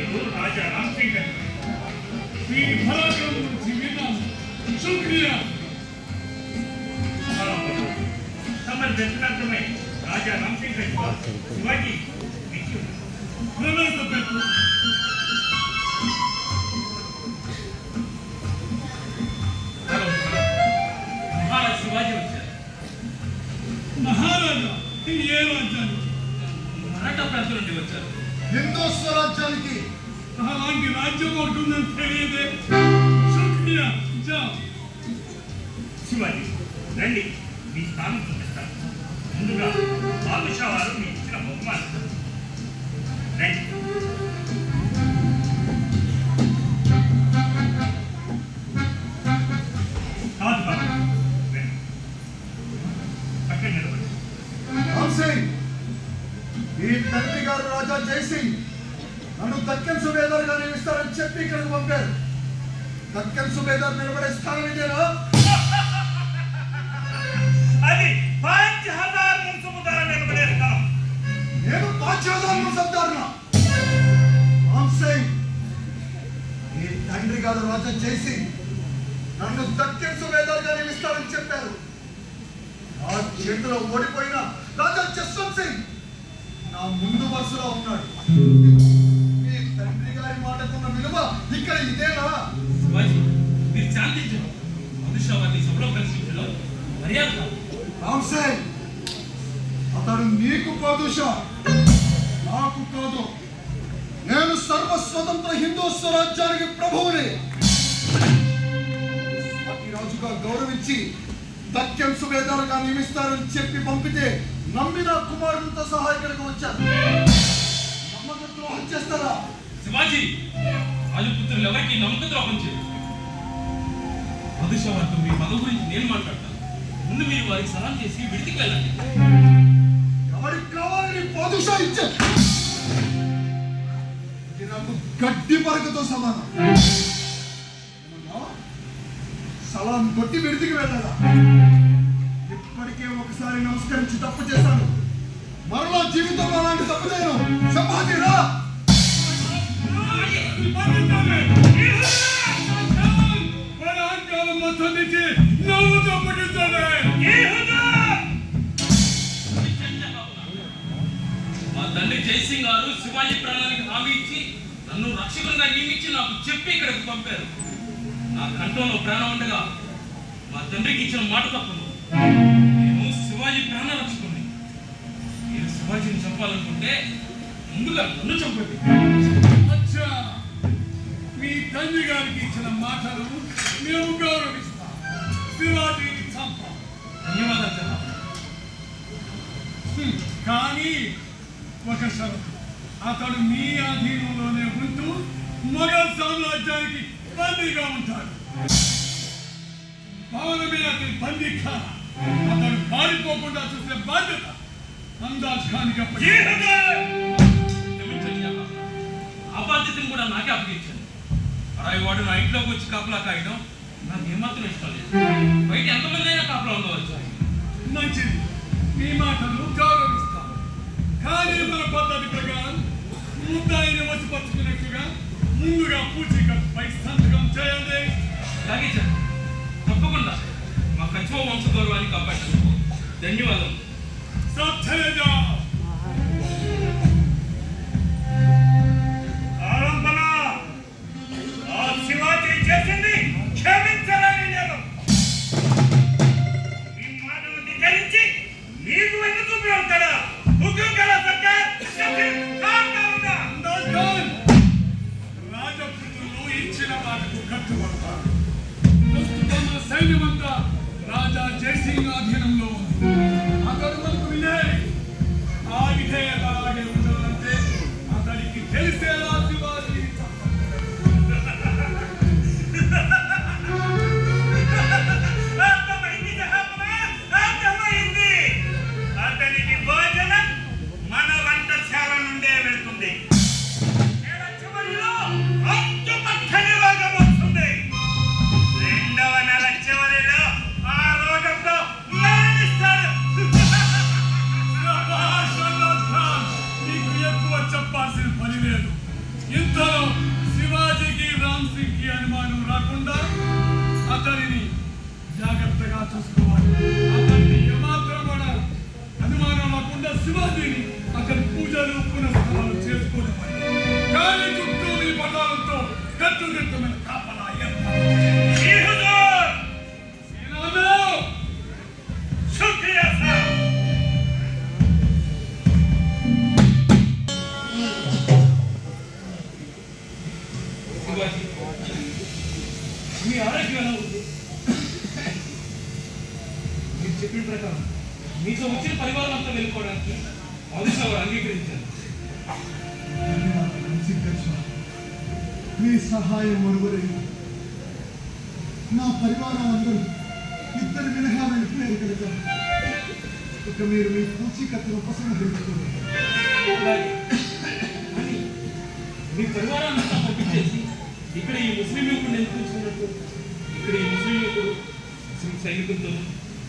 మీకు రాజా రామసింగ్ గారు మీ పరాక్రమం గురించి విన్నాను. శుక్రియా. తమరు దర్శనార్థమై రాజా రామసింగ్ గారు శివాజీ ప్రవేశపెట్టు. మహారాజా శివాజీ వచ్చారు. మహారాజా ఏ రాజ్యానికి? మరాఠా ప్రాంతం నుండి వచ్చారు. హిందూ స్వరాజ్యానికి. అలాంటి రాజ్యం ఉంటుందని తెలియదే. శుక్రియా. శివాజీ రండి, మీ స్థానం చూపిస్తాను. ముందుగా బాదుషా వారు మీకు ఇచ్చిన బహుమానం రండి. కాదు బాబు, పక్కన నిలబడి. రామ్ సింగ్, ఈ తండ్రి గారు రాజా జైసింగ్ నన్ను దక్కన్ సుబేదార్ గా నియమిస్తారని చెప్పి ఇక్కడికి పంపారు. దక్కన్ సుబేదార్ నిలబడే స్థానం ఇదేనా? అది 5000 మున్సబుదార నిలబడే స్థానం. నేను 5000 మున్సబ్దారునా? రామ్ సింగ్, ఈ తండ్రి గారు రాజా జైసింగ్ నన్ను దక్కన్ సుబేదార్ గా నియమిస్తారని చెప్పారు. ఆ చేతిలో ఓడిపోయిన రాజా జస్వంత్ సింగ్ నా ముందు వరుసలో ఉన్నాడు. ఈ తండ్రి గారి మాటకున్న విలువ ఇక్కడ ఇదేనా? శివాజీ, మీరు శాంతించడం బాదుషా వారిని సభలో కలిసించడం మర్యాద. రామ్ సింగ్, అతడు నీకు బాదుషా, నాకు కాదు. నేను సర్వస్వతంత్ర హిందూ స్వరాజ్యానికి ప్రభువుని. రాజుగా గౌరవించి దక్కన్ సుబేదారుగా నియమిస్తారని చెప్పి పంపితే నమ్మిన కుమారుడితో సహా ఇక్కడికి వచ్చారు. నమ్మక ద్రోహం చేస్తారా? శివాజీ, రాజపుత్రులు ఎవరికి నమ్మక ద్రోహం చేయరు. బాదుషా వారితో మీ పదవి గురించి నేను మాట్లాడతాను. ముందు మీరు వారికి సలాం చేసి విడితికి వెళ్ళండి. ఎవరికి కావాలని బాదుషా ఇచ్చే ఇది నాకు గడ్డి పరకతో సమానం. సలాం కొట్టి విడితికి వెళ్ళాలా? ఇప్పటికే ఒకసారి నమస్కరించి తప్పు చేశాను. మరలా జీవితంలో అలాంటి తప్పు చేయను. సంభాజీ రా. మా తండ్రి జైసింగ్ గారు శివాజీ ప్రాణానికి హామీ ఇచ్చి నన్ను రక్షకునిగా నియమించి నాకు చెప్పి ఇక్కడికి పంపారు. నా కంఠంలో ప్రాణం ఉండగా మా తండ్రికి ఇచ్చిన మాట తప్పను. నేను శివాజీ ప్రాణ రక్షకుని. మీరు శివాజీని చంపాలనుకుంటే ముందుగా నన్ను చంపండి. అచ్చా, మీ తండ్రి గారికి ఇచ్చిన మాటలు మేము గౌరవిస్తాం. శివాజీని చంపాం. ధన్యవాదాలు జనాబ్. కానీ ఒక షరతు, అతడు మీ అధీనంలోనే ఉంటూ మొఘల్ సామ్రాజ్యానికి బందీగా ఉంటాడు. భవనమే అతని బందీఖాన. అతడు పారిపోకుండా చూసే బాధ్యత అందాజ్ ఖాన్ కి ఆ బాధ్యతను కూడా నాకే అప్పగించాను. అరాయి వాడు నా ఇంట్లోకి వచ్చి కాపలా కాయడం నాకు ఏమాత్రం ఇష్టం లేదు. బయట ఎంతమంది అయినా కాపలా ఉండవచ్చు. మంచిది, మీ మాటలు గౌరవిస్తాం. కానీ మన పద్ధతి ప్రకారం ముద్దాయిని వసిపరుచుకున్నట్టుగా ముందుగా పూచీకత్తుపై సంతకం చేయండి. అలాగే సార్, తప్పకుండా మా కచ్వ వంశ గౌరవాన్ని కాపాడటం ధన్యవాదాలు. సత్యజా శివాజీ చేసింది క్షమించాలని నేను మీ మాటలు ధిక్కరించి మీకు వెన్ను చూపి ఉంటాడా? హుకుం కరా సర్కార్. రాజపుత్రులు ఇచ్చిన మాటకు కట్టుబడతారు. ప్రస్తుతం సైన్యమంతా రాజా జైసింగ్ అధీనంలో ఉంది. అతడు మనకు వినయ్. ఆ విధేయత అలాగే ఉండాలంటే అతడికి తెలిసేలా శివాజీ అతనికి భోజనం మన వంటశాల నుండే వెళ్తుంది. అంతుపక్కని రోగం వస్తుంది. 2వ నెల చివరిలో ఆ రోగంతో మరణిస్తాడు. నీకు ఎక్కువ చెప్పాల్సిన పని లేదు. ఇంతలో శివాజీకి రామ్ సింగ్ కి అనుమానం రాకుండా అతనిని జాగ్రత్తగా చూసుకోవాలి. అతన్ని ఏమాత్రం కూడా అనుమానం రాకుండా శివాజీని అతని పూజలు పునఃస్థలాలు చేసుకోవాలి. కానీ చుట్టూ ఈ పటాలతో కట్టుదిట్టమైన కాపలా ఏర్పాటు శుక్రియా సార్. శివాజీ, మీ ఆరోగ్యం ఎలా ఉంది? మీరు చెప్పిన ప్రకారం మీతో వచ్చిన పరివారం అంతా వెళ్ళిపోవడానికి బాదుషా వారు అంగీకరించారు. ధన్యవాదాలు సింగేశ్వర. మీ సహాయం మరువలేదు. నా పరివారం అందరూ ఇద్దరు మినహా వెళ్ళిపోయారు కనుక ఇక మీరు మీ పూచీకత్తును ఉపసంహరించుకోండి. అలాగే. కానీ మీ పరివారాన్ని అంతా పంపించేసి ఇక్కడ ఈ ముస్లిం యువకుడిని ఎందుకు ఉంచుకున్నట్టు? ఇక్కడ ఈ ముస్లిం యువకుడు ముస్లిం సైనికులతో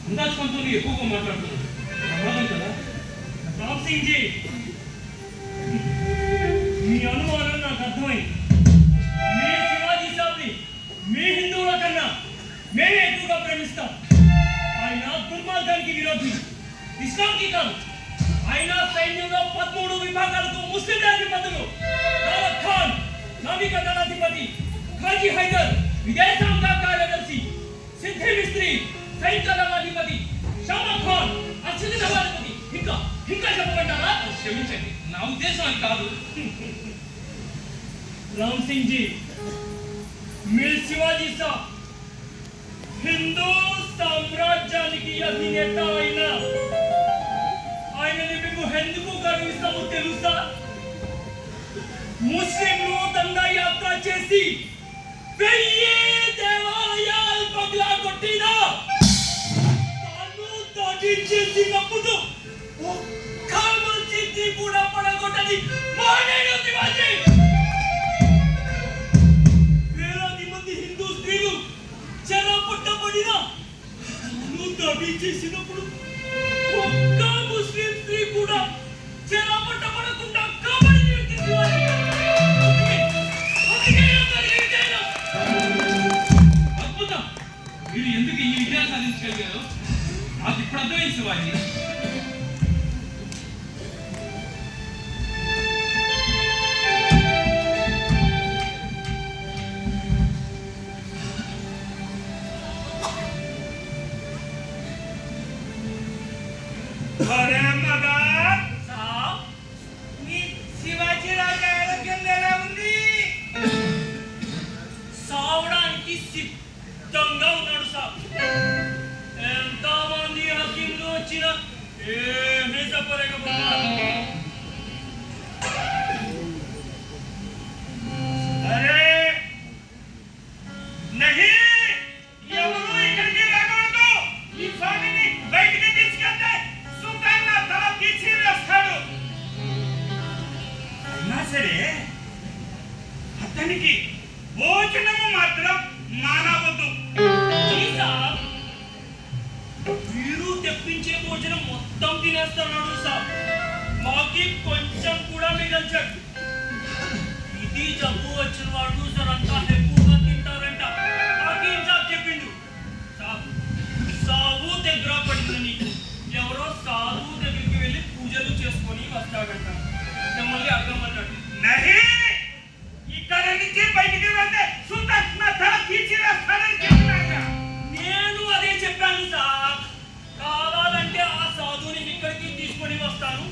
అందాజపంతో ఎక్కువగా మాట్లాడుతున్నాడు. ప్రమాదం కదా? రామ్ సింగ్ జీ, మీ అనుమానం నాకు అర్థమైంది. మీ శివాజీ సాబ్ని మీ హిందువుల కన్నా మేమే ఎక్కువగా ప్రేమిస్తాం. ఆయన దుర్మార్గానికి విరోధి, ఇస్లాంకి కాదు. ఆయన సైన్యంలో 13 విభాగాలకు ముస్లిం రాజ్యపతులు దావత్ ఖాన్, నావికా దళాధిపతి ఖాజీ హైదర్, విదేశాంగ కార్యదర్శి సిద్ధి మిస్త్రి, సైనిక దళాధిపతి షామా ఖాన్, అశ్విని దళాధిపతి, ఇంకా చెప్పమంటారా? క్షమించండి, నా ఉద్దేశం అది కాదు. రామ్ సింగ్ జీ, మీరు శివాజీ సాబ్ హిందూ సామ్రాజ్యానికి అధినేత అయిన ఆయనని మేము ఎందుకు గర్విస్తామో తెలుసా? ముస్లింలు దండయాత్ర చేసి 1000 దేవాలయాలు పగలగొట్టినా తాను దాడి చేసినప్పుడు ఒక్క మసీదుని కూడా పడగొట్టని మహనీయుడు శివాజీ. వేలాది మంది హిందూ స్త్రీలు చెర పుట్టబడిన దాడి చేసినప్పుడు ఒక్క ముస్లిం స్త్రీ కూడా చెర పుట్టబడకుండా కాపాడిన వ్యక్తి శివాజీ. అందుకే అందరి విజయం. అద్భుతం! మీరు ఎందుకు ఈ విజయాలు సాధించగలిగారో నాకు ఇప్పుడు అర్థమైంది శివాజీ. अरे मगा साहब, मी शिवाजीराव आरोग्యం ఎలా ఉంది? సావడానికి సిద్ధంగా ఉన్నాడు సాబ్. ఎంతమంది హకీంలు వచ్చినా ఏమీ చెప్పలేకపోతున్నారు. అరే నహీ, ఎవరు ఇక్కడికి రాకూడదు. ఈ స్వామిని బయటికి తీసుకెళ్తే సుల్తాన్ తల తీసి వేస్తాడు. అయినా సరే అతనికి భోజనము మాత్రం మానవద్దు. మీరు తెప్పించే భోజనం మొత్తం తినేస్తున్నాడు సార్. మాకి కొంచెం కూడా మిగల్చాడు. ఇది జబ్బు వచ్చిన వాడు సార్ అంతా ఎక్కువగా తింటారంట. హకీం సాబ్ చెప్పిండు. సాగు దగ్గర పడిందని ఎవరో సాధువు దగ్గరికి వెళ్ళి పూజలు చేసుకొని వస్తాడంట. మిమ్మల్ని అర్థమన్నాడు. నహీ, ఇక్కడ నుంచి బయటికి వెళ్తే సుల్తాన్ నా తల తీసి వేస్తాడని చెప్పినాక నేను అదే చెప్పాను సార్. కావాలంటే ఆ సాధువుని ఇక్కడికి తీసుకొని వస్తాను,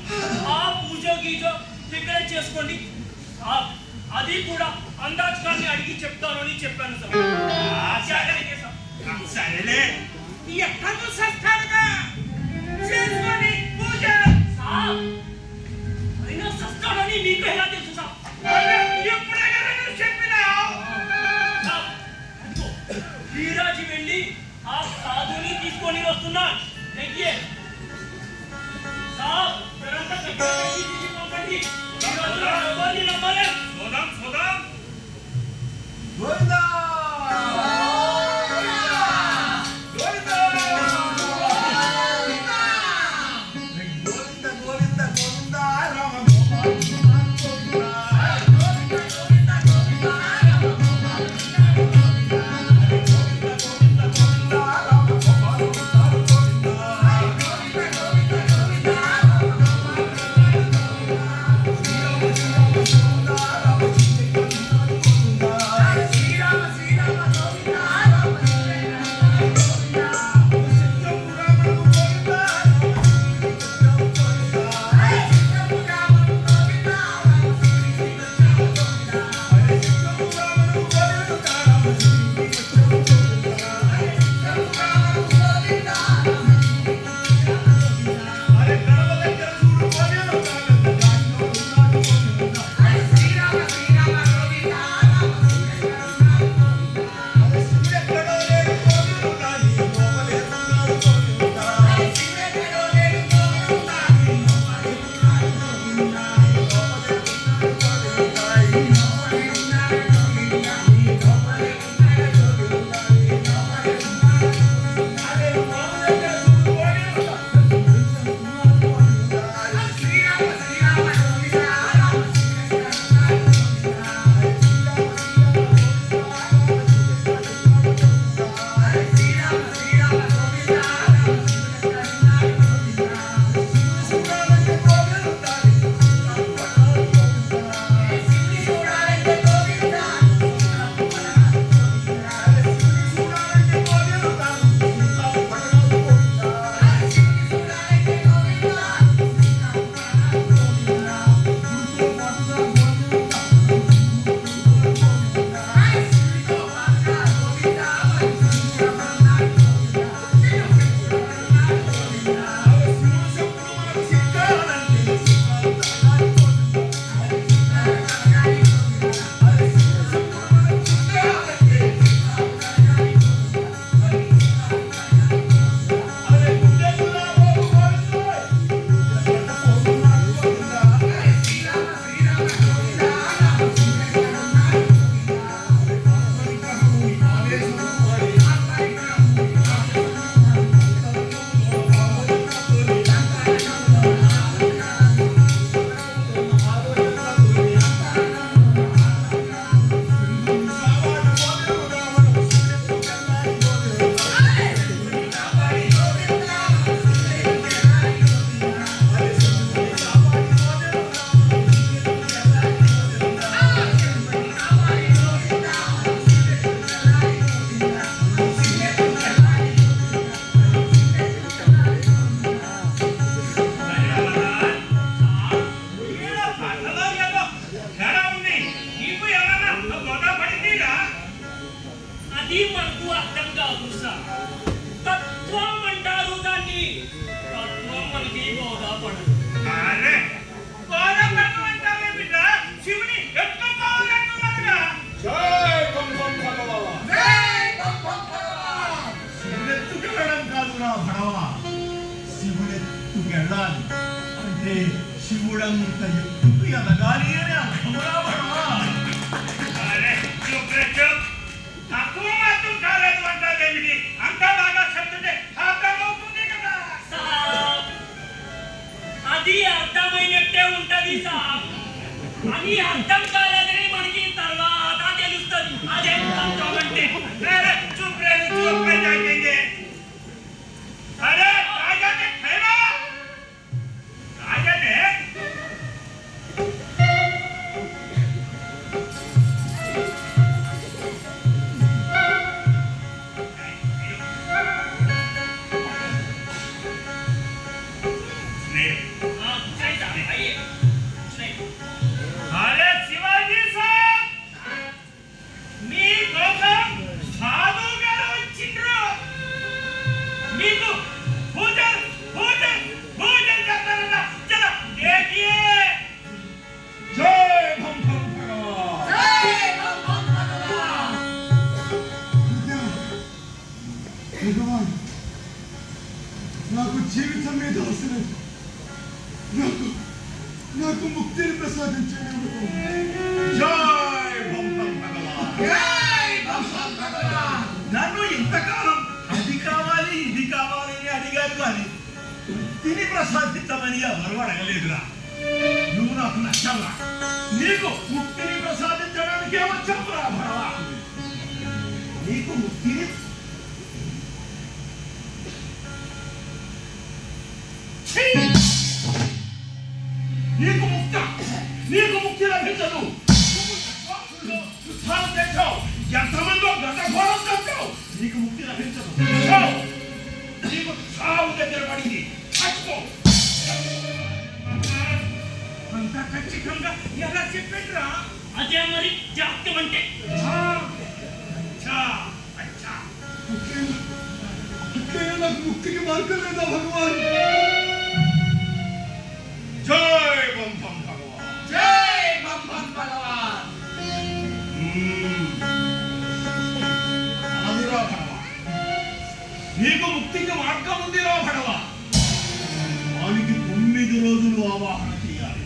ఆ పూజ గీజ దగ్గర చేసుకోండి. అది కూడా అందాజ్ ఖాన్ని అడిగి చెప్తాను అని చెప్పాను సార్. సరేలే, ఎక్కడో సస్తాడుగా చేసుకొని పూజ సార్. అయినా సస్తాడని మీకు ఎలా తెలుసు సార్? ఎప్పుడైనా నువ్వు చెప్పినావు. వీరాజీ వెళ్ళి ఆ సాధుని తీసుకొని వస్తున్నా. సార్ పంపండి. నమ్మాలి. చూద్దాం. గోవిందా! గోవింద గోవింద గోవింద రామ గోపాల ఎదగాలి అని అర్థమురా భగవా. అరే చూప్ రే చూప్. తక్కువ మాత్రం కాలేదు అంటావేమిటి? అంతా బాగా చెప్తుంటే అర్థమవుతుంది కదా. అది అర్థమైనట్టే ఉంటది సార్. అది అర్థం కాలేదని మనకి తర్వాత తెలుస్తుంది. అదే అర్థం అంటే. अरे चुप रह जाएंगे. अरे राजा ने ठहरा. राजा ने हाँ, सही साहब, आइए. सही. अरे शिवाजी साहब మీకోసం సాధు గారు వచ్చిండ్రు. మీకు పూజలు చేస్తారన్న. చలో देखिए. జై భం భం భగవా. భగవాన్ నాకు జీవితం మీద ఆశ లేదు. నాకు ముక్తిని ప్రసాదించండి. జై భం భం భగవా. నన్ను ఇంతకాలం అది కావాలి ఇది కావాలి అని అడిగారు కానీ తిని ప్రసాదించమని ఎవరు అడగలేదురా. నువ్వు నాకు నచ్చరా. నీకు ముక్తిని ప్రసాదించడానికి వచ్చావురా భగవా. నీకు ముక్తిని ఛీ! నీకు ముక్తి లభించదు. యుద్ధాలు తెచ్చావు, ఎంతమందో గంటఘోరం తెచ్చావు, నీకు ముక్తి లభించదు. నీకు చావు దగ్గర పడింది. చచ్చిపో. అంత ఖచ్చితంగా ఎలా చెప్పండిరా? అదే మరి జాగ్రత్త అంటే. అచ్చా అచ్చా. నాకు ముక్తికి మార్గం లేదా భగవాన్? జై భం భం భగవా. జై భం భం భగవాన్. అదిరా భగవా. నీకు ముక్తికి మార్గం ఉందిరా భగవా. వానికి 9 రోజులు ఆవాహన చేయాలి.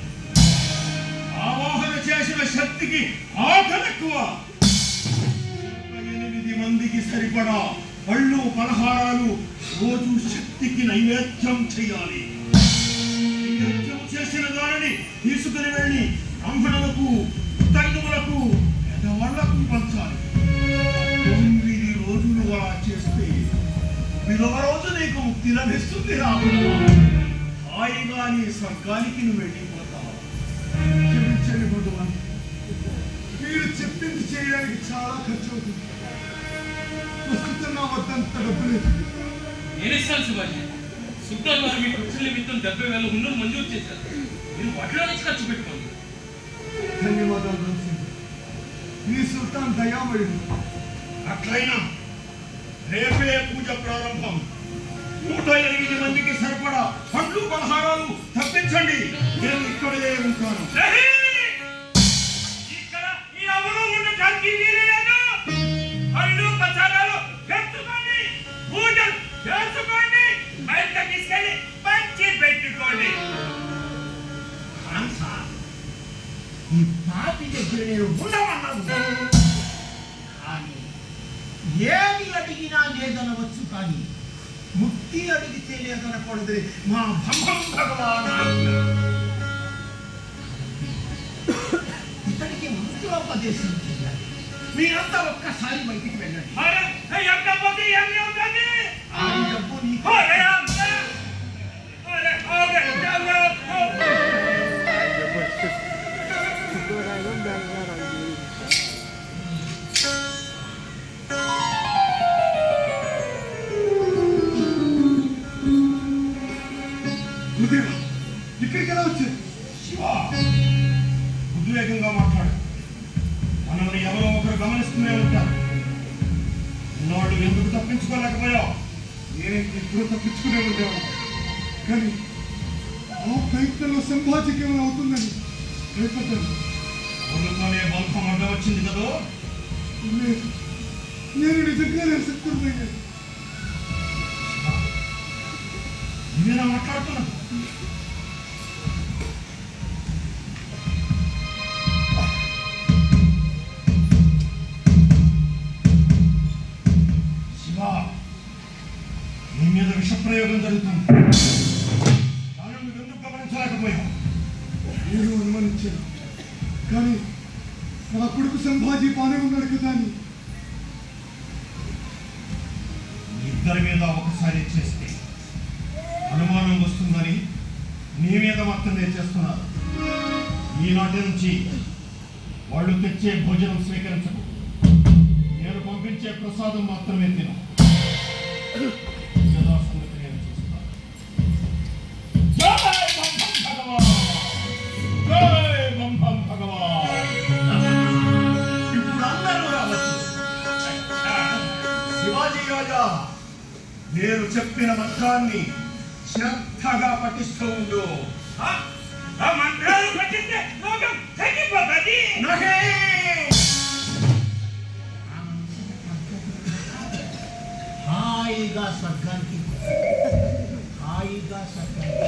ఆవాహన చేసిన శక్తికి ఆకలి ఎక్కువ. 8 మందికి సరిపడా పళ్ళు పలహారాలు రోజు శక్తికి నైవేద్యం చేయాలి. నైవేద్యం చేసిన దానిని తీసుకుని వెళ్ళి బ్రాహ్మణులకు, తైనములకు, పెద్దవాళ్లకు పంచాలి. 9 రోజులు అలా చేస్తే 9వ రోజు నీకు ముక్తి లభిస్తుంది రాముడు. హాయిగా నీ స్వర్గానికి నువ్వు వెళ్ళిపోతావు. క్షమించండి భగవాన్. మీరు చెప్పింది చేయడానికి చాలా ఖర్చు అవుతుంది. ప్రస్తుతం నా వద్దంత డబ్బు లేదు. నేనిస్తాను శివాజీ. సుల్తాన్ వారు మీ ఖర్చుల నిమిత్తం 70,000 హుండలు మంజూరు చేశారు. మీరు వాటిలో నుంచి ఖర్చు పెట్టుకోండి. ధన్యవాదాలు రామసింగ్. మీ సుల్తాన్ దయామయుడు. అట్లయినా రేపే పూజ ప్రారంభం. 108 మందికి సరిపడా పండ్లు పలహారాలు తప్పించండి. నేను ఇక్కడే ఉంటాను. नहीं! ఇక్కడ ఎవరు ఉండటానికి వీలు లేదు. పళ్ళు పచారాలు పెట్టుకోండి, పూజలు చేసుకోండి, బయట తీసుకెళ్ళి పంచి పెట్టుకోండి. హంస, ఈ పాపి దగ్గర నేను ఉండమన్నాను. కానీ ఏమి అడిగినా లేదనవచ్చు, కానీ ముక్తి అడిగితే లేదనకూడదు. మా భంభం భగవాన్ ఇతనికి మంత్రోపదేశం చేయాలి. మీరంతా ఒక్కసారి బయటికి వెళ్ళండి. అరే ఎక్కకపోతే ఏమి అవుతుంది? ఆ డబ్బు నీకు అరే అమ్మ! అరే ఓకే చలో. గురుదేవా, ఇక్కడికి ఎలా వచ్చారు? శివ, ఉద్వేగంగా మాట్లాడు. మనల్ని ఎవరో ఒకరు గమనిస్తూనే ఉంటారు. నాడు ఎందుకు తప్పించుకోలేకపోయావు? నేను ఎప్పుడో తప్పించుకునే ఉండేవాడు. కానీ ఆ ప్రయత్నంలో సంభాజీకి ఏమైనా అవుతుందని భయపడ్డాను. ఊరిలోనే బంధం అడ్డ వచ్చింది కదా. లేదు, నేను నిజంగానే శక్తుడయ్యాను. నువ్వేనా మాట్లాడుతున్నావు? కార్యం జరుగుతుంది. దానిని నువ్వు ఎందుకు గమనించలేకపోయావు? నేను అనుమానించాను, కానీ నా కొడుకు సంభాజీ బానే ఉన్నాడు కదా అని. ఇద్దరి మీద ఒకసారి చేస్తే అనుమానం వస్తుందని నీ మీద మాత్రమే చేస్తున్నారు. ఈనాటి నుంచి వాళ్ళు తెచ్చే భోజనం స్వీకరించకు. నేను పంపించే ప్రసాదం మాత్రమే తిను. సంగతి నేను చూస్తాను. జై బంధం భగవాన్! జై బంధం భగవాన్! ఇప్పుడు అందరూ రావచ్చు. శివాజీ రాజా, నేను చెప్పిన మంత్రాన్ని శ్రద్ధగా పఠిస్తూ ఉండు. ఆ మంత్రాలు పట్టిస్తే లోకం తగ్గిపోతుంది. హాయిగా స్వర్గానికి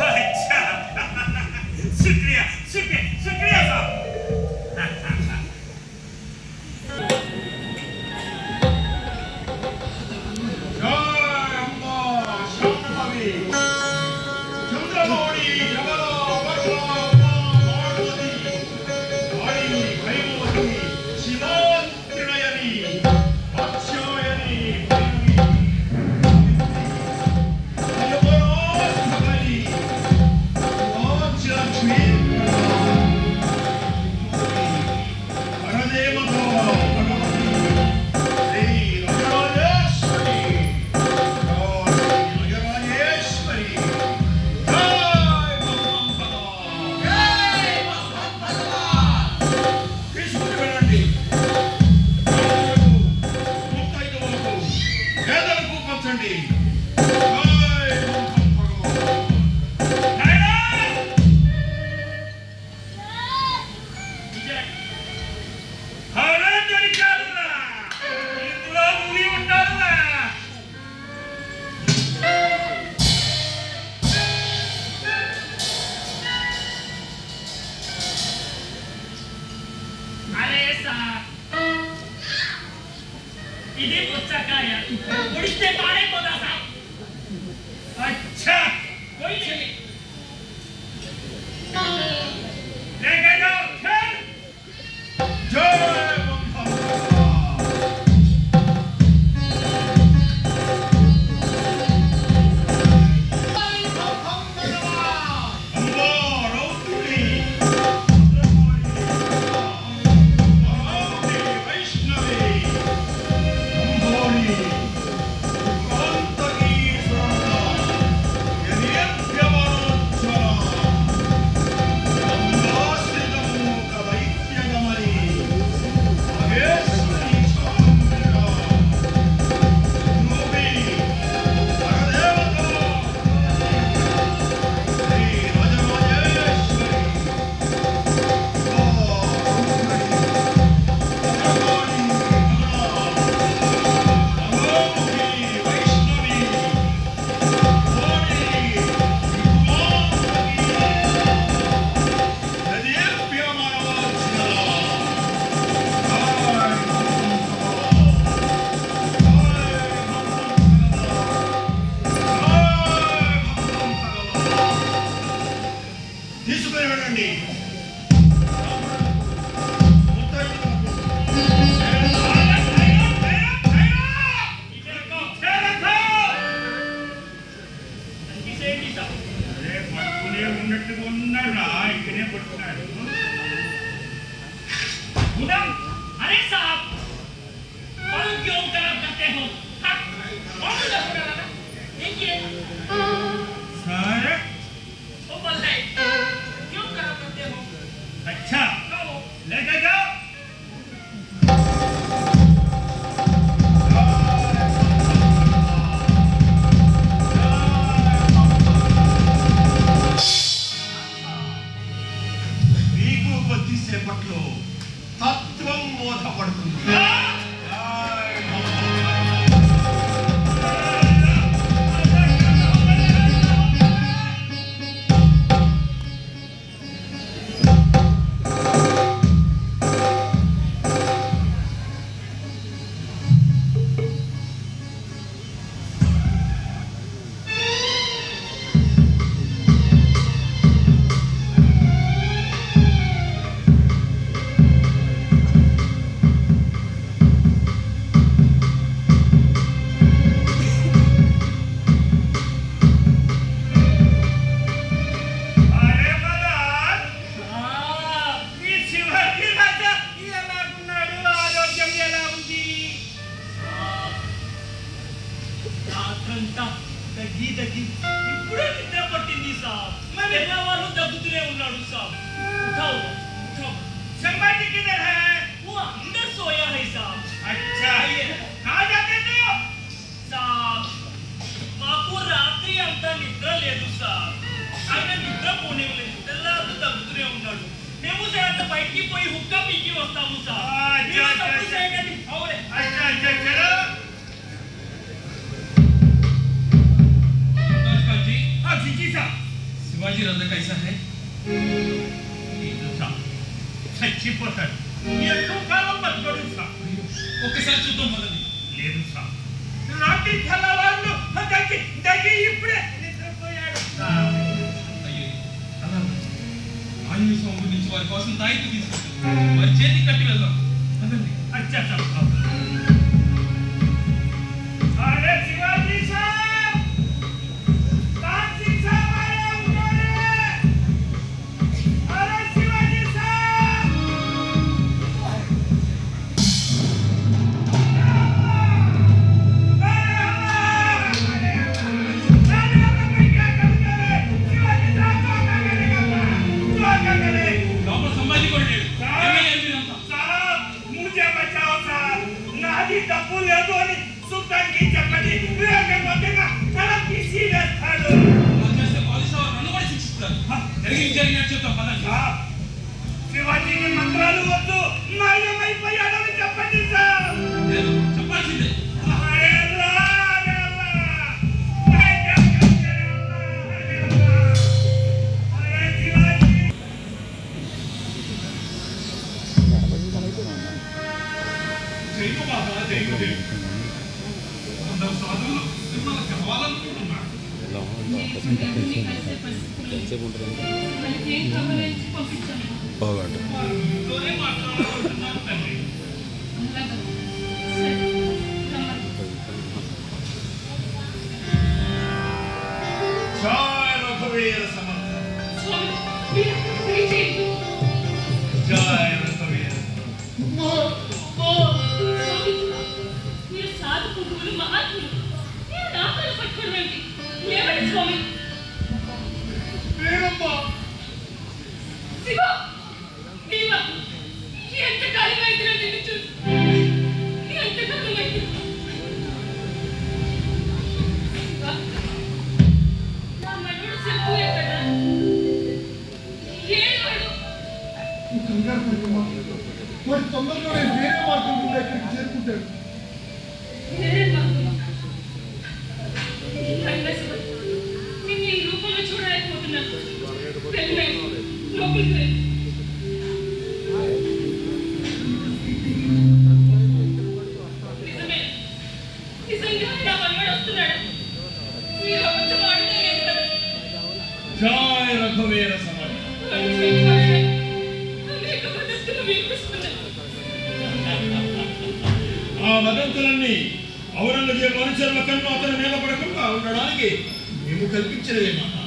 अच्छा शुक्रिया शुक्रिया शुक्रिया साहब జై అంబ శాంభవి! చంద్రమౌళి యమల వజ్ర మాధవతి వాణి భైరవతి శివాత్రినయని వాత్స్యాయని భైరవి వాజ్రలక్ష్మి పరదేవతో భగవతి శ్రీ రాజరాజేశ్వరి రాజరాజేశ్వరి జై భగవాన్! తీసుకుని వెళ్ళండి. ముత్తైదువులకు, పేదలకు పంచండి. జై భగవాన్! అవునా దొరికారురా ఇందులో ముని ఉంటారురా అరే సార్ ఇది పుచ్చకాయ ఉడిస్తే పాడైపోదా సార్ अच्छा कोई नहीं लेके जाओ चल జై భగవాన్! అంబా రౌద్రుని మహావతి వైష్ణవి అంబోని కాంతకీ సురంద యనియభ్యవరోజ్వల అంబాశ్రితమూక వైద్యగమని మహేశ్వరి చాంద్రిక రూపి పరదేవత శ్రీ రాజరాజేశ్వరి వైష్ణవి తీసుకుని వెళ్ళండి. అరే పట్టుకునే ఉన్నట్టుగా ఉన్నారా ఇక్కడే పట్టుకున్నాడు उधम अरे साहब कौन क्यों खराब करते हो कौन उधर हो रहा है देखिए सर वो बोल रहे क्यों खराब करते हो अच्छा कहो लेके जाओ మీకు కొద్దిసేపట్లో తత్వం బోధపడుతుంది. ఇప్పుడే నిద్ర పట్టింది సాబ్. తెల్లవాళ్ళు దగ్గుతూనే ఉన్నాడు సాబ్. उठाओ, उठाओ. संभाजी किधर है? वो अंदर सोया है साहब. अच्छा कहाँ जाते थे? साहब మాకు రాత్రి అంతా నిద్ర లేదు సార్. ఆయన నిద్ర పోనివ్వలేదు. తెల్లారు తగ్గుతూనే ఉన్నాడు. మేము సార్ బయటికి పోయి హుక్క పీకి వస్తాము సార్. మీరు తప్పు చేయకండి. అవునే. अच्छा अच्छा चलो. नमस्कार जी। हाँ जी साहब. शिवाजी राजा कैसा है? सच्ची पसंद ఎంతో కాలం బతకడు సార్. ఒక్కసారి చూద్దాం పదండి. లేదు సార్. రాత్రి తెల్లవాళ్ళు దగ్గి ఇప్పుడే నిద్రపోయాడు సార్. అయ్యో అలా ఆంజనేయ స్వామి గురించి వారి కోసం తాయితీ తీసుకుంటాం. వారి చేతి కట్టి వెళ్దాం పదండి. अच्छा साहब. अरे शिवाजी साहब, कान सिंह साहब आए उन्होंने. अरे शिवाजी साहब. లోపల సంభాజీ కూడా లేడు. ఏమయ్యారు మీరంతా? साहब मुझे बचाओ साहब. नादी डब्बू ले दो नी सुल्तान की चपली लेके बचेगा सड़क की सीधे खड़ो. అలా చేస్తే పోలీసు వారు నన్ను కూడా శిక్షిస్తారు. జరిగినట్టు చెప్తాం పదండి. साहब शिवाजी के मंत्रालू वद्दू मायమైపోయాడని చెప్పండి సార్. లేదు చెప్పాల్సిందే. अरे अल्लाह अरे अल्लाह. मैं क्या करते अल्लाह अरे अल्लाह. अरे शिवाजी జైలు బాబా జైలు జైలు అందరు సాధువులు మిమ్మల్ని కలవాలనుకుంటున్నారు. మీతోనే మాట్లాడాలనుకుంటున్నారు తండ్రి. जय रघुवीर समर्थ. जय रघुवीर. మీరు సాధు పురుగులు మహాత్ములు. మీరు నాపలు పట్టుకోండి. లేవండి స్వామి. వీరమ్మా శివ దేవ ఎంత కాలమైంది నిన్ను చూసి. ఎంత కాలమైంది. శివ నా మనోడు చెప్పు ఎక్కడ ఏడు కంగారు పడకమ్మా. వాడు తొందరలోనే వేరే మార్గం గుండా ఇక్కడికి చేరుకుంటాడు. వేరే మార్గం. అయినా శివ నిన్ను ఈ రూపంలో చూడలేకపోతున్నాను. వెళ్ళే లోపలికి రండి. నిజమే నిజంగా నా మనవాడు వస్తున్నాడు. మీరు అబద్ధం ఆడడం లేదు కదా. जय रघुवीर समर्थ. వాడు చెప్పాడే అనేక పద్ధతులు వినిపిస్తున్నాయి. ఆ వదంతులన్నీ ఔరంగజేబు అనుచరుల కన్ను అతని మీద పడకుండా ఉండడానికి మేము కల్పించినదేమన్నా.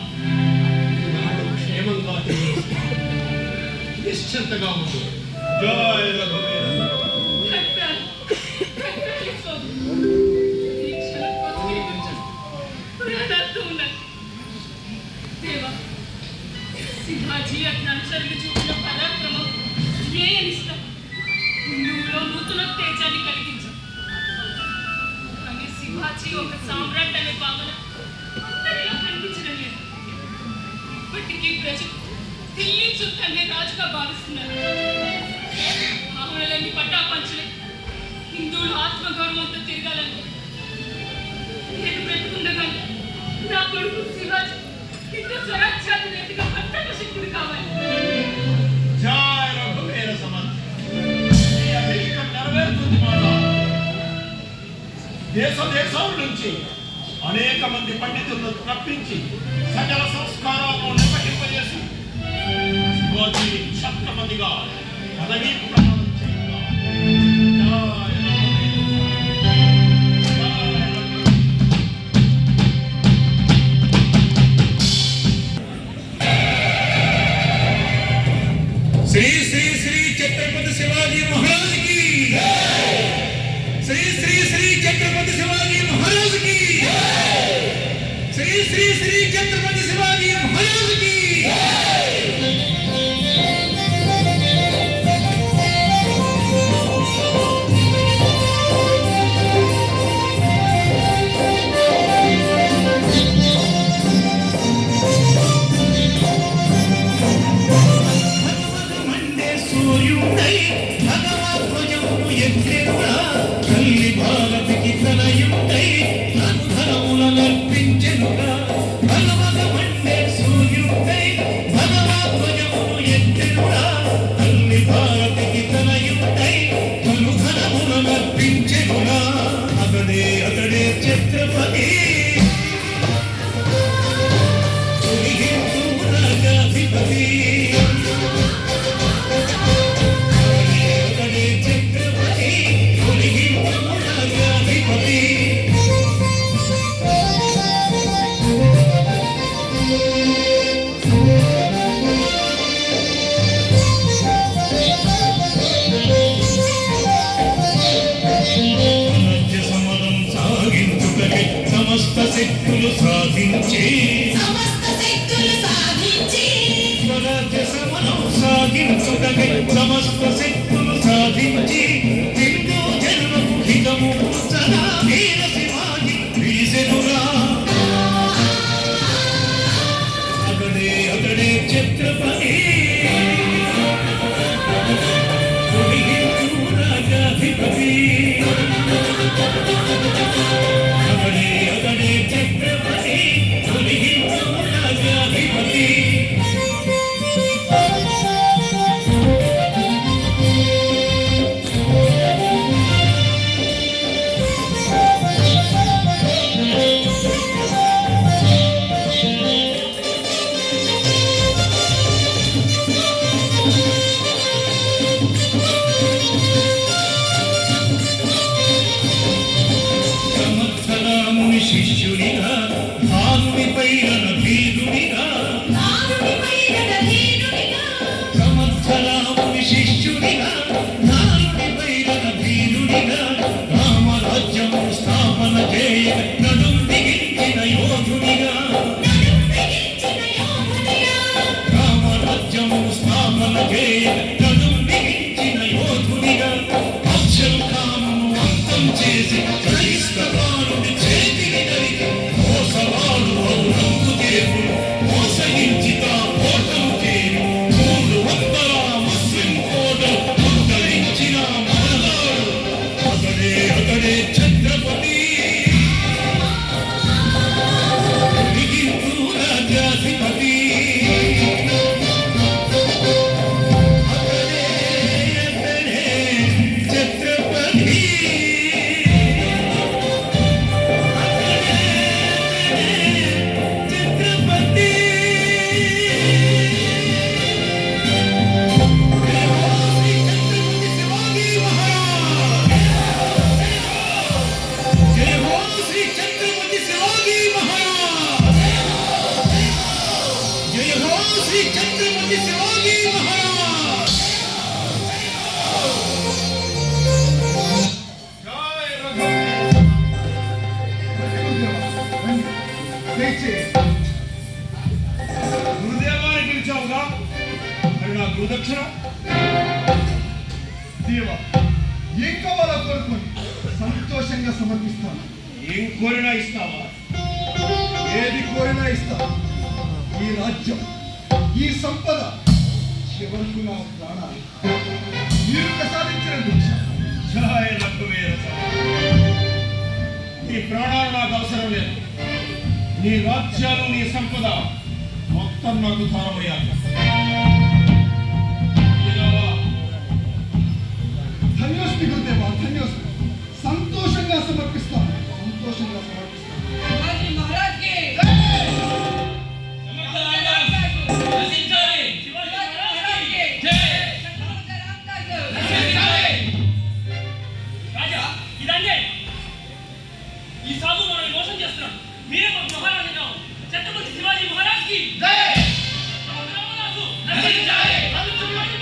క్షేమంగా నిశ్చింతగా ఉండు. జయ రఘువీర. కట్టాలి. కట్టాలి స్వామి. ఈ క్షణం కోసం ప్రాణాలతో ఉన్నాను. దేవా శివాజీ అతని అనుచరులు చూపిన పరాక్రమం ఏ అనిష్టం హిందువులో నూతన తేజాన్ని కలిగించాం. కానీ శివాజీ ఒక సామ్రాట్ అనే భావన అందరిలో కనిపించడం లేదు. ఇప్పటికీ ప్రజలు ఢిల్లీ చుట్టనే రాజుగా భావిస్తున్నారు. మహిళలన్నీ పట్టాపంచలే. హిందువులు ఆత్మగౌరవంతో తిరగాలని నేను బ్రతుకుండగానే నా కొడుకు శివాజీ హిందూ స్వరాజ్యాన్ని నేతిగా పట్టక శక్తుడు కావాలి. జయ రఘువీర సమర్థ. ఈ అభిషేకం నెరవేరుతుంది మాట. దేశాల నుంచి అనేక మంది పండితులను రప్పించి సకల సంస్కారాలను నిర్వహింపజేసి శివాజీని క్షత్రపతిగా పదవీ ప్రమాణం చేయుగా. జయ श्री श्री श्री छत्रपति शिवाजी महाराज की श्री श्री श्री छत्रपति शिवाजी महाराज की श्री సూర్యుడై భగవద్వజమును ఎత్తెనురా తల్లి భారతికి తనయుడై అనుధనములనర్పించెనురా భగవగమండే సూర్యుడై భగవద్వజమును ఎత్తెనురా తల్లి భారతికి తనయుడై అనుధనములనర్పించెనురా అతడే అతడే ఛత్రపతి రాజాధిపతి సమస్త శక్తులు సాధించి స్వరాజ్య సమరం సాగించుటకై సమస్త శక్తులు సాధించి హిందూ జన్మకు హితము సదా వీర శివాజీ విడిసెనురా అతడే అతడే ఛత్రపతి హిందూ రాజాధిపతి అతడే ఛత్రపతి హిందూ రాజాధిపతి సంవత్సరాముని శిష్యునిగా భానునిపై రణభీరునిగా సంవత్సరాముని శిష్యునిగా భానునిపై రణభీరునిగా రామరాజ్యము స్థాపన చేయ నడుం బిగించిన యోధునిగా రామరాజ్యము స్థాపన చేయ నడుం బిగించిన యోధునిగా అఫ్జల్ ఖానును అంతం చేసి క్రైస్తవానుడి చేతిని నరికి మోసవాడు ఔరంగజేబును మోసగించి తా కోటను చేరి 300 ముస్లిం కోటలు ఉద్ధరించిన మనగాడు అతడే అతడే ఛత్రపతి హిందూ రాజాధిపతి అతడే అతడే ఛత్రపతి ఛత్రపతి జయ హో శ్రీ ఛత్రపతి శివాజీ మహారాజ్ జయ హో శ్రీ ఛత్రపతి శివాజీ మహారాజ్ జై రఘువీర గురుదేవాన్ని పిలిచావుగా మరి నా గురుదక్షిణ దేవా ఏం కావాలో కోరుకొని సంతోషంగా సమర్పిస్తాను. ఏం కోరినా ఇస్తావా? ఏది కోరినా ఇస్తాను. ఈ రాజ్యం, ఈ సంపద, చివరకు నా ప్రాణాలు మీరు ప్రసాదించిన భిక్ష. జై రఘువీర నీ ప్రాణాలు నాకు అవసరం లేదు. నీ రాజ్యాలు నీ సంపద మొత్తం నాకు ధారమయ్యాలి. ధన్యోస్మి గురుదేవా, ధన్యోస్మి. సంతోషంగా సమర్పిస్తాను, సంతోషంగా సమర్పిస్తాను. శివాజీ మహారాజ్ కి రాజా ఇదండి ఈ సాధు మనల్ని మోసం చేస్తున్నాడు. మీరే మాకు మహారాజు కావు. ఛత్రపతి శివాజీ మహారాజ్ కి రామదాసు శివాజీ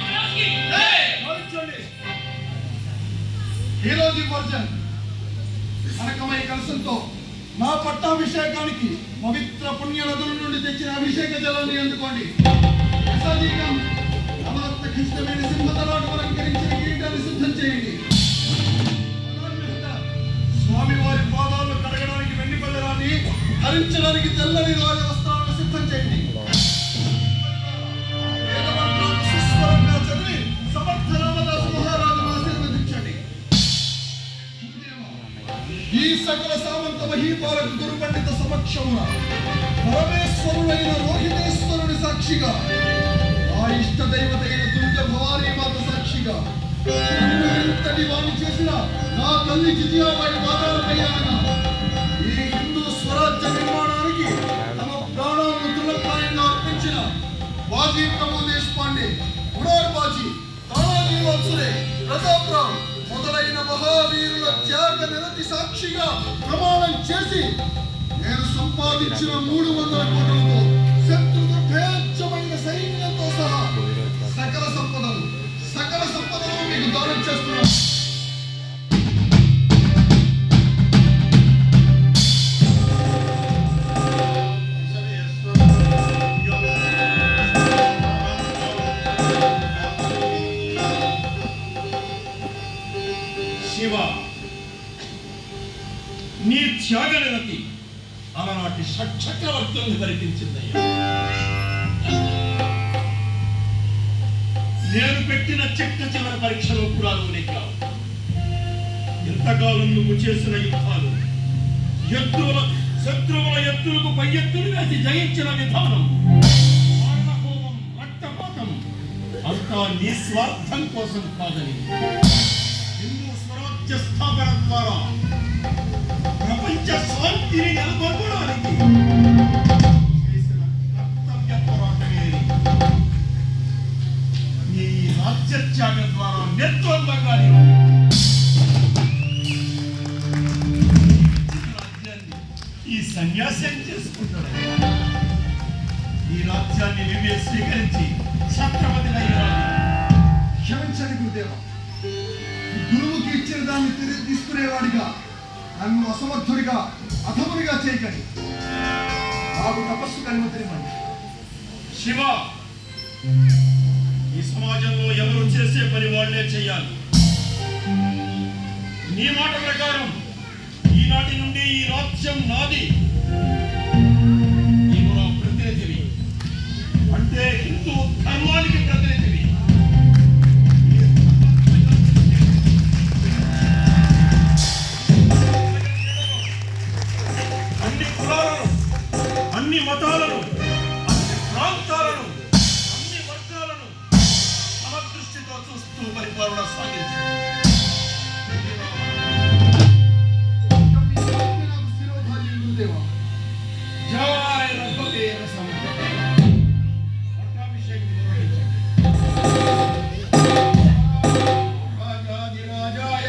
మహారాజ్ కి హీరోజీ వర్జన్ అనకమై కలసంతో నా పట్టాభిషేకానికి పవిత్ర పుణ్య నదుల నుండి తెచ్చిన అభిషేక జలాన్ని అందుకోండి. యశాజీగం నవరత్న ఖచ్చితమైన సింహతలాటు అలంకరించిన కిరీటాన్ని సిద్ధం చేయండి. స్వామివారి పాదాలను కడగడానికి వెండి పల్లెరాన్ని, ధరించడానికి తెల్లని రాజ వస్త్రాలను సిద్ధం చేయండి. వేద మంత్రాలను సుస్వరంగా చదివి సమర్థ సకల సామంత మహీపాలకు గురు పండిత సమక్షమున పరమేశ్వరుడైన రోహితేశ్వరుని సాక్షిగా ఆ ఇష్ట దైవతైన దుర్గ భవానీ మాత సాక్షిగా ఇంతటి వాణి చేసిన నా తల్లి జిజియాబాయి పాదాలపై అనగా ఈ హిందూ స్వరాజ్య నిర్మాణానికి తమ ప్రాణాలను తులప్రాయంగా అర్పించిన బాజీ ప్రభు దేశపాండే, ఉడార్ బాజీ, తానాజీ వాల్సురే, ప్రతాప్రావు మొదలైన మహావీరుల త్యాగ నిరతి సాక్షిగా ప్రమాణం చేసి నేను సంపాదించిన 300 కోట్లతో శత్రు దుర్భేద్యమైన సైన్యంతో సహా సకల సంపదలు మీకు దానం చేస్తున్నాను. శివ, నీ త్యాగ నిరతి అలనాటి షట్చక్రవర్తులను ధరిపించిందయ్యా. నేను పెట్టిన చిట్ట చివరి పరీక్షలో కూడా నువ్వు కావు. ఎంతకాలం నువ్వు చేసిన యుద్ధాలు, శత్రువుల ఎత్తులకు పై ఎత్తులు వేసి జయించిన విధానం, మారణహోమం, రక్తపాతం అంతా నీ స్వార్థం కోసం కాదని హిందూ స్వరాజ్య స్థాపన ద్వారా ప్రపంచ శాంతిని నెలకొల్పడానికి చేసిన కర్తవ్య పోరాటమే నీ రాజ్య త్యాగం ద్వారా నిర్ద్వందంగా రాజ్యాన్ని ఈ సన్యాసం చేసుకుంటాడు. ఈ రాజ్యాన్ని నువ్వే స్వీకరించి ఛత్రపతినయ్యాడు. క్షమించండి గురుదేవ, గురువుకి ఇచ్చిన దాన్ని తిరిగి తీసుకునేవాడిగా నన్ను అసమర్థుడిగా అధమునిగా చేయకండి. నాకు తపస్సు అనుమతినివ్వండి. శివ, ఈ సమాజంలో ఎవరు చేసే పని వాళ్లే చేయాలి. నీ మాట ప్రకారం ఈనాటి నుండి ఈ రాజ్యం నాది. నీవు నా ప్రతినిధివి, అంటే హిందూ ధర్మానికి ప్రతినిధివి. అన్ని కులాలను, అన్ని మతాలను, అన్ని ప్రాంతాలను, అన్ని వర్గాలను సమదృష్టితో చూస్తూ పరిపాలన సాగించు. నాకు శిరోధార్యం గురుదేవ. జయ రంభవీర సమర్థ. పట్టాభిషేకం నిర్వహించండి. రాజాధిరాజాయ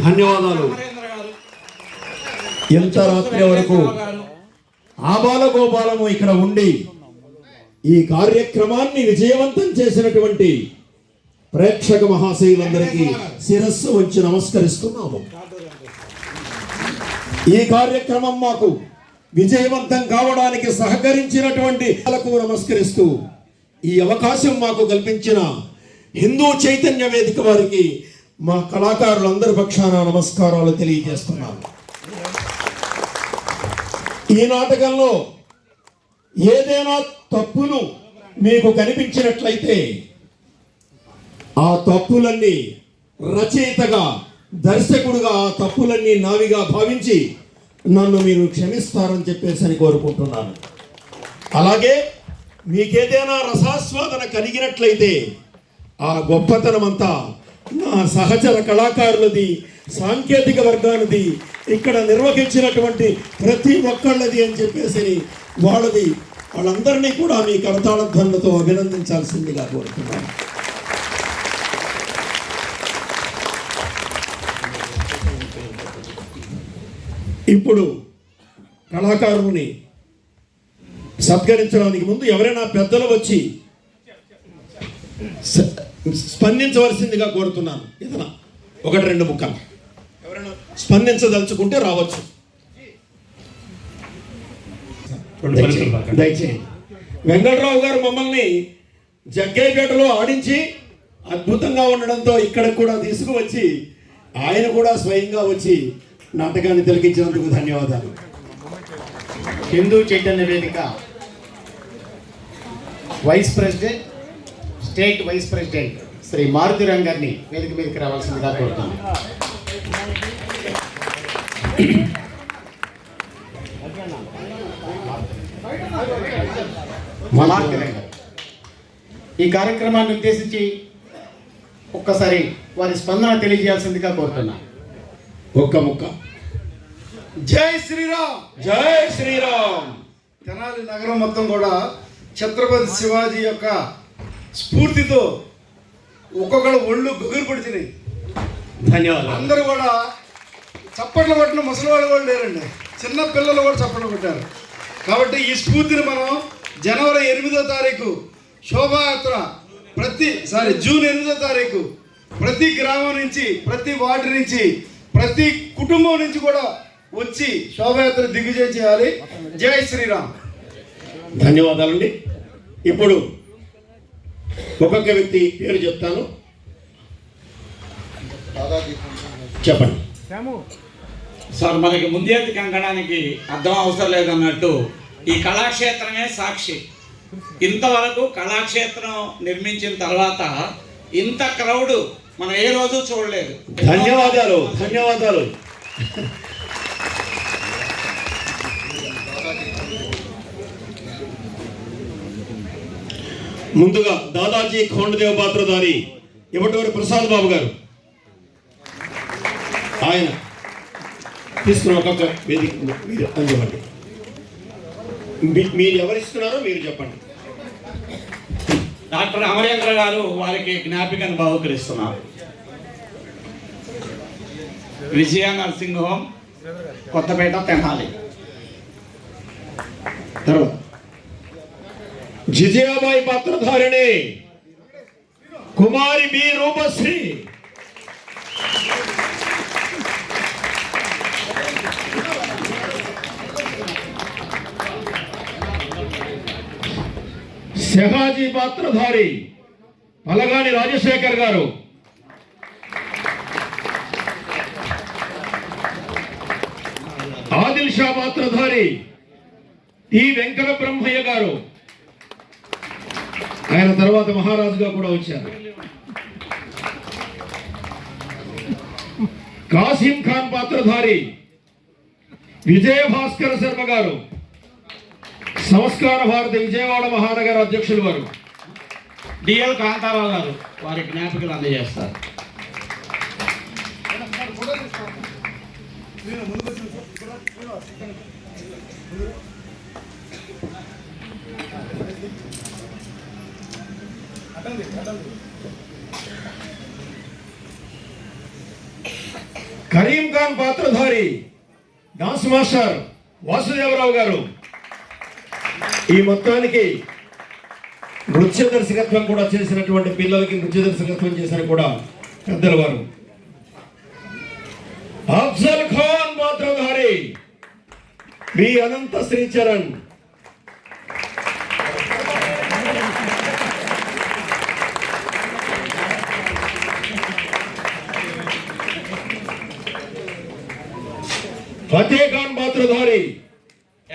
ధన్యవాదాలు. ఎంత రాత్రి వరకు ఆబాలగోపాలము ఇక్కడ ఉండి ఈ కార్యక్రమాన్ని విజయవంతం చేసినటువంటి ప్రేక్షక మహాశయులందరికీ శిరస్సు వంచి నమస్కరిస్తున్నాము. ఈ కార్యక్రమం మాకు విజయవంతం కావడానికి సహకరించినటువంటి వాళ్ళకు నమస్కరిస్తూ ఈ అవకాశం మాకు కల్పించిన హిందూ చైతన్య వేదిక వారికి మా కళాకారులందరి పక్షాన నమస్కారాలు తెలియజేస్తున్నాను. ఈ నాటకంలో ఏదైనా తప్పులు మీకు కనిపించినట్లయితే ఆ తప్పులన్నీ రచయితగా దర్శకుడుగా ఆ తప్పులన్నీ నావిగా భావించి నన్ను మీరు క్షమిస్తారని చెప్పేసి అని కోరుకుంటున్నాను. అలాగే మీకేదైనా రసాస్వాదన కలిగినట్లయితే ఆ గొప్పతనం అంతా నా సహచర కళాకారులది, సాంకేతిక వర్గానిది, ఇక్కడ నిర్వహించినటువంటి ప్రతి ఒక్కళ్ళది అని చెప్పేసి వాళ్ళందరినీ కూడా మీ కరతాళ ధ్వనులతో అభినందించాల్సిందిగా కోరుతున్నాను. ఇప్పుడు కళాకారుని సత్కరించడానికి ముందు ఎవరైనా పెద్దలు వచ్చి స్పందించవలసిందిగా కోరుతున్నాను. ఏదైనా 1-2 ముక్కలు ఎవరైనా స్పందించదలుచుకుంటే రావచ్చు. దయచేయండి. వెంకటరావు గారు మమ్మల్ని జగ్గయ్యపేటలో ఆడించి అద్భుతంగా ఉండడంతో ఇక్కడ కూడా తీసుకువచ్చి ఆయన కూడా స్వయంగా వచ్చి నాటకాన్ని తిలకించినందుకు ధన్యవాదాలు. Hindu Chaitanya Vedika vice president, state vice president Shri Maruthiram గారిని వేదిక మీదకి రావాల్సిందిగా కోరుతున్నాను. మారుతిరామ్ గారు ఈ కార్యక్రమాన్ని ఉద్దేశించి ఒక్కసారి వారి స్పందన తెలియజేయాల్సిందిగా కోరుతున్నాను. ఒక్క ముక్క. జై శ్రీరామ్. జై శ్రీరామ్. తెనాలి నగరం మొత్తం కూడా ఛత్రపతి శివాజీ యొక్క స్ఫూర్తితో ఒక్కొక్కడు ఒళ్ళు గుగురు పడుతున్నాయి. ధన్యవాదాలు. అందరూ కూడా చప్పట్లు కొట్టిన ముసలివాళ్ళు కూడా లేరండి, చిన్న పిల్లలు కూడా చప్పట్లు కొట్టారు. కాబట్టి ఈ స్ఫూర్తిని మనం జనవరి 8వ తారీఖు శోభాయాత్ర జూన్ 8వ తారీఖు ప్రతి గ్రామం నుంచి, ప్రతి వార్డు నుంచి, ప్రతి కుటుంబం నుంచి కూడా వచ్చి శోభాయాత్ర దిగ్విజయం చేయాలి. జై శ్రీరామ్. ధన్యవాదాలండి. ఇప్పుడు ఒక్కొక్క వ్యక్తి పేరు చెప్తాను, చెప్పండి. సార్, మనకి ముందేది కంకణానికి అర్థం అవసరం లేదన్నట్టు ఈ కళాక్షేత్రమే సాక్షి. ఇంతవరకు కళాక్షేత్రం నిర్మించిన తర్వాత ఇంత క్రౌడ్ మనం ఏ రోజు చూడలేదు. ధన్యవాదాలు. ధన్యవాదాలు. ముందుగా దాదాజీ ఖోండదేవ్ పాత్రధారి ఇవటూరి ప్రసాద్ బాబు గారు, ఆయన తీసుకున్న ఒక్కొక్క వేదిక అందివ్వండి. మీరు ఎవరిస్తున్నారో మీరు చెప్పండి. డాక్టర్ అమరేంద్ర గారు వారికి జ్ఞాపికను బహుకరిస్తున్నారు. విజయ నర్సింగ్ హోమ్, కొత్తపేట, తెనాలి. తర్వాత జిజియాబాయి పాత్రధారిణి కుమారి బి రూపశ్రీ, శహాజీ పాత్రధారి పలగాని రాజశేఖర్ గారు, ఆదిల్ షా పాత్రధారి టి వెంకట బ్రహ్మయ్య గారు, ఆయన తర్వాత మహారాజుగా కూడా వచ్చారు. కాసిం ఖాన్ పాత్రధారి విజయ భాస్కర శర్మ గారు, సంస్కార భారతి విజయవాడ మహానగర అధ్యక్షులు వారు. డిఎల్ కాంతారావు గారు వారి జ్ఞాపికలు అందజేస్తారు. కరీం ఖాన్ పాత్రధారి డాన్స్ మాస్టర్ వాసుదేవరావు గారు. ఈ మొత్తానికి నృత్య దర్శకత్వం కూడా చేసినటువంటి పిల్లలకి నృత్య దర్శకత్వం చేసిన కూడా పెద్దల వారు. అఫ్జల్ ఖాన్ పాత్రధారి బి అనంత శ్రీచరణ్, ఫతే ఖాన్ పాత్రధారి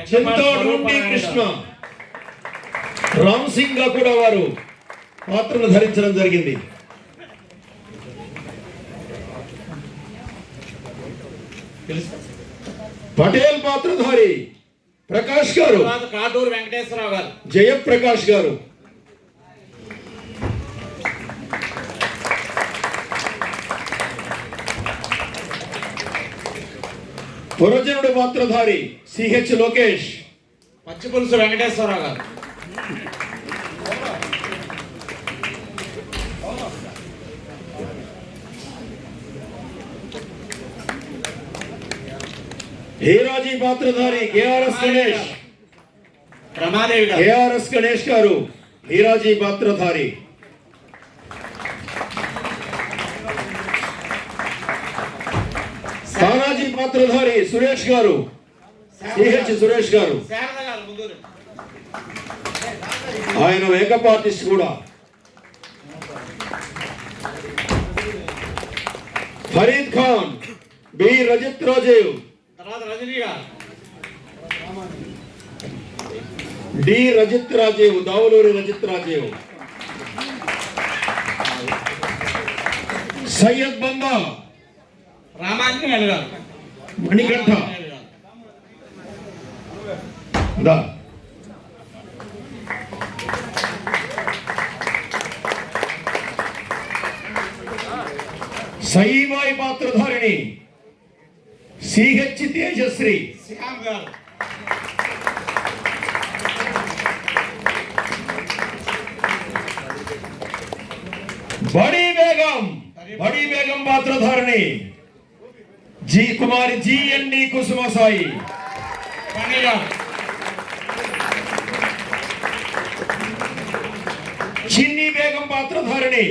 చింతాడుండి కృష్ణ, రామ్ సింగ్ గా కూడా వారు పాత్రను ధరించడం జరిగింది. పటేల్ పాత్రధారి ప్రకాష్ గారు, తర్వాత కాటూరు వెంకటేశ్వరరావు గారు, జయప్రకాష్ గారు, పురజనుడు పాత్రధారి సిహెచ్ లోకేష్, పచ్చిపులుసు వెంకటేశ్వరరావు గారు, హీరాజీ పాత్రధారి కేఆర్ఎస్ గణేష్, రమాదేవి గారు, కేఆర్ఎస్ గణేష్ గారు హీరాజీ పాత్రధారి, తానాజీ పాత్రధారి సురేష్ గారు, సిహెచ్ సురేష్ గారు, శారద గారు ముందూరు, ఆయన మేకప్ ఆర్టిస్ట్ కూడా. ఫరీద్ ఖాన్, బి రజిత్ రాజీవ్, తర్వాత రజనీ గారు, డి రజిత్ రాజీవ్, దావులూరి రజిత్ రాజీవ్, సయ్యద్ బందా, రామాంజనేయులు గారు, మణికంఠ దా, సయీబాయి పాత్రధారిణి సిహెచ్ తేజశ్రీ, శ్యామ్ గారు, బడి బేగం పాత్రధారిణి జి కుమారి జిఎన్డి కుసుమ సాయి, పని గారు, చిన్ని బేగం పాత్రధారిణి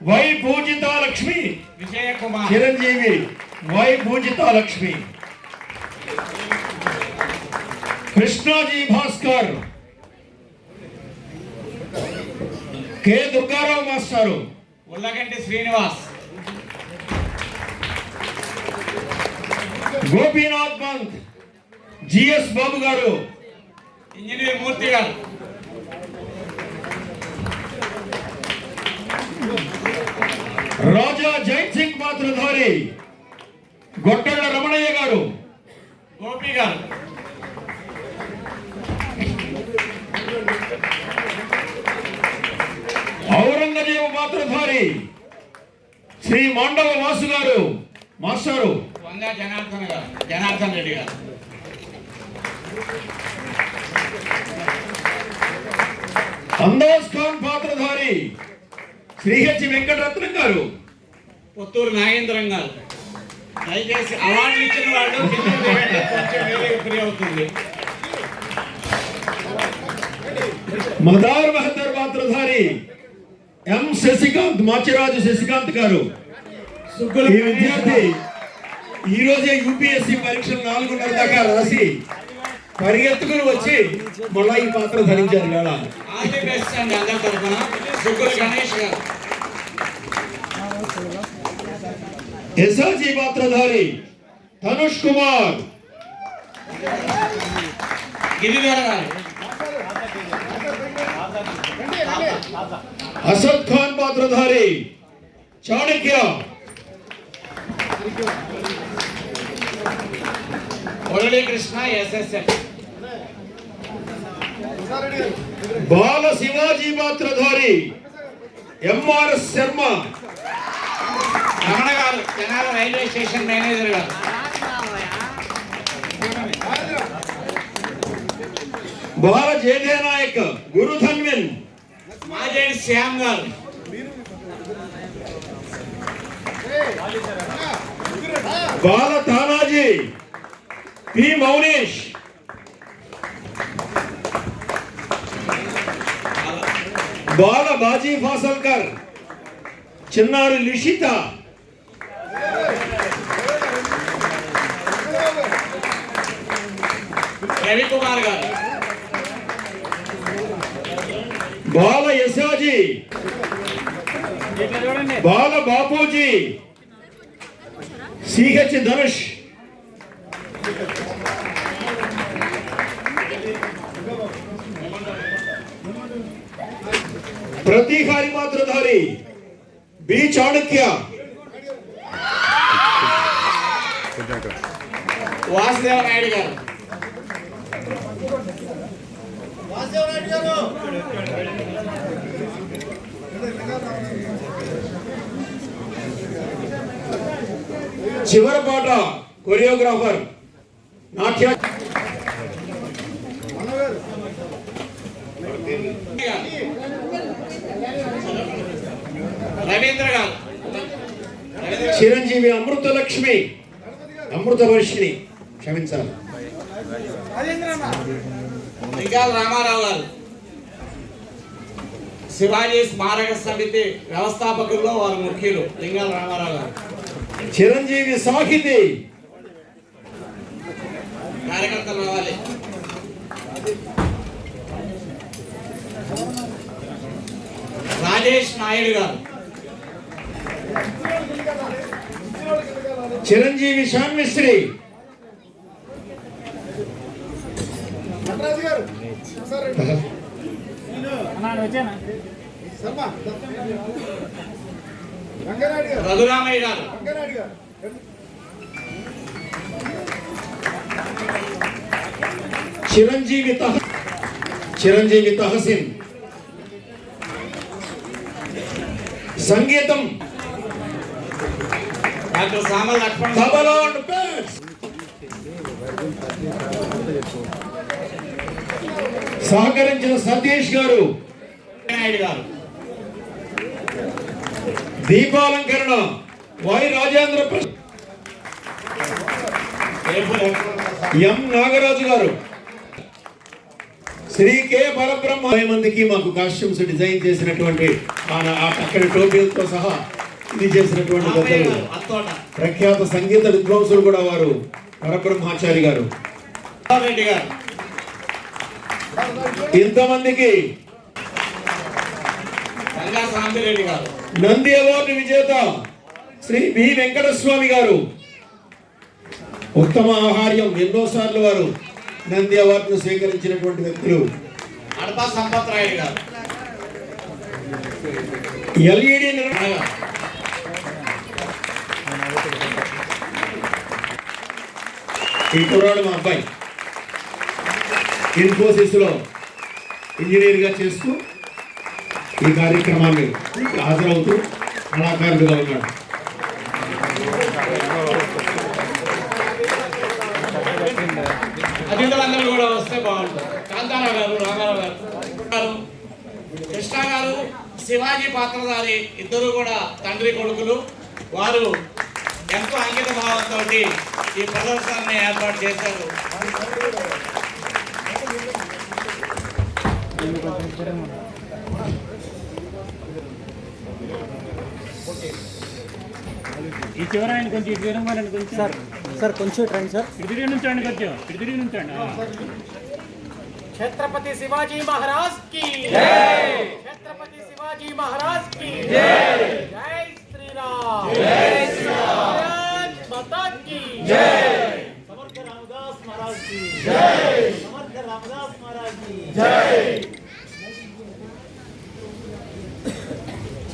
Y Poojitha Lakshmi, Vijaya Kumar, Chiranjeevi Y Poojitha Lakshmi, Krishnaji Bhaskar, K Durgarao మాస్టారు, ఉల్లగంటి శ్రీనివాస్, గోపీనాథ్ పంత్, జిఎస్ బాబు గారు, ఇంజనీర్ మూర్తి గారు, రాజా జైత్ సింగ్ పాత్రధారి గొట్టళ్ళ రమణయ్య గారు, గోపి గారు, ఔరంగజేబు పాత్రధారి శ్రీ మాండవ వాసు గారు మాస్టారు, వంగా జనార్దన్ గారు, జనార్దన్ రెడ్డి గారు, అందాజ్ ఖాన్ పాత్రధారి శ్రీ హెచ్ వెంకటరత్నం గారు, పుత్తూరు నాగేంద్రం గారు. దయచేసి అవార్డులు ఇచ్చిన వాళ్ళు కింద దిగండి, కొంచెం వేరేగా ఫ్రీ అవుతుంది. మదార్ మహద్దర్ పాత్రధారి ఎం శశికాంత్, మాచిరాజు శశికాంత్ గారు. ఈ విద్యార్థి ఈ రోజే యూపీఎస్సీ పరీక్షలు 4:30 దాకా రాసి పరిగెత్తుకుని వచ్చి మళ్ళా ఈ పాత్ర ధరించారు కదా. ఆల్ ది బెస్ట్ అండి అందరి తరఫున. సుగ్గుల గణేష్ గారు, ఎస్ఆర్జీ పాత్రధారి తనుష్ కుమార్, గిరిధర్ గారు, అసద్ ఖాన్ పాత్రధారి చాణక్య, మురళీ కృష్ణ ఎస్ఎస్ఎఫ్, బాల శివాజీ పాత్రధారి ఎంఆర్ఎస్ శర్మ, రమణ గారు, తెనాలి రైల్వే స్టేషన్ మేనేజర్ గారు, బాల జేదే నాయక్, గురు ధన్విన్, మాజేడి శ్యామ్ గారు, బాల తానాజీ, పి మౌనేష్, బాల బాజీ ఫాసల్కర్, చిన్నారి లిషిత, రవికుమార్ గారు, బాల యశాజీ, బాల బాపూజీ, సిహెచ్ ధనుష్, ప్రతీహారి పాత్రధారి బి చాణక్య, వాసుదేవ నాయుడు గారు. చివరి పాట కొరియోగ్రాఫర్ నాట్య రవీంద్ర గారు. చిరంజీవి అమృతలక్ష్మి అమృతవర్షిణి క్షమించాలి. లింగాల రామారావు గారు. శివాజీ స్మారక సమితి వ్యవస్థాపకుల్లో వారు ముఖ్యులు. లింగాల రామారావు గారు. చిరంజీవి సాహితీ కార్యకర్తలు రావాలి. రాజేష్ నాయుడు గారు. చిరంజీవి శాన్మిశ్రీ రఘురామయ్య గారు. చిరంజీవి తహసీన్. సంగీతం డాక్టర్ సామల లక్ష్మణ్. తబలా అండ్ బ్యాస్. సహకరించిన సతీష్ గారు. నాయుడు గారు. దీపాలంకరణ వై రాజేంద్ర ప్రసాద్. ఎం నాగరాజు గారు. శ్రీ కె పరబ్రహ్మ. 50 మందికి మాకు కాస్ట్యూమ్స్ డిజైన్ చేసినటువంటి అక్కడ టోపీలతో సహా ఇది చేసినటువంటి పెద్దలు ప్రఖ్యాత సంగీత విద్వాంసులు కూడా వారు పరబ్రహ్మాచారి గారు. రెడ్డి గారు. ఇంతమందికి రంగా సాంబిరెడ్డి గారు. నంది అవార్డు విజేత శ్రీ బి వెంకటస్వామి గారు. ఉత్తమ ఆహార్యం ఎన్నోసార్లు వారు నంది అవార్డును స్వీకరించినటువంటి వ్యక్తులు. అడపా సంపత్ రాయుడు గారు. ఎల్ఈడి ఈ కుర్రాడు మా అబ్బాయి ఇన్ఫోసిస్ లో ఇంజనీర్ గా చేస్తూ ఈ కార్యక్రమాన్ని హాజరవుతూ కళాకారుడుగా ఉన్నాడు. అతిథులందరూ కూడా వస్తే బాగుంటుంది. కాంతారావు గారు, రామారావు గారు, కృష్ణ గారు, శివాజీ పాత్రధారి ఇద్దరు కూడా తండ్రి కొడుకులు. వారు ఎంతో అంకిత భావంతో ఈ ప్రదర్శనని ఏర్పాటు చేశారు. ఈ చివర ఆయన కొంచెం ఇటు దూరం వాళ్ళని కొంచెం సార్ కొంచెం రండి సార్. ఇటు తిరిగి నుంచండి, కొంచెం ఇటు తిరిగి నుంచండి. छत्रपति शिवाजी महाराज की जय। छत्रपति शिवाजी महाराज की जय। जय श्री राम। जय श्री राम। भारत माता की जय। समर्थ रामदास महाराज की जय। समर्थ रामदास महाराज की जय।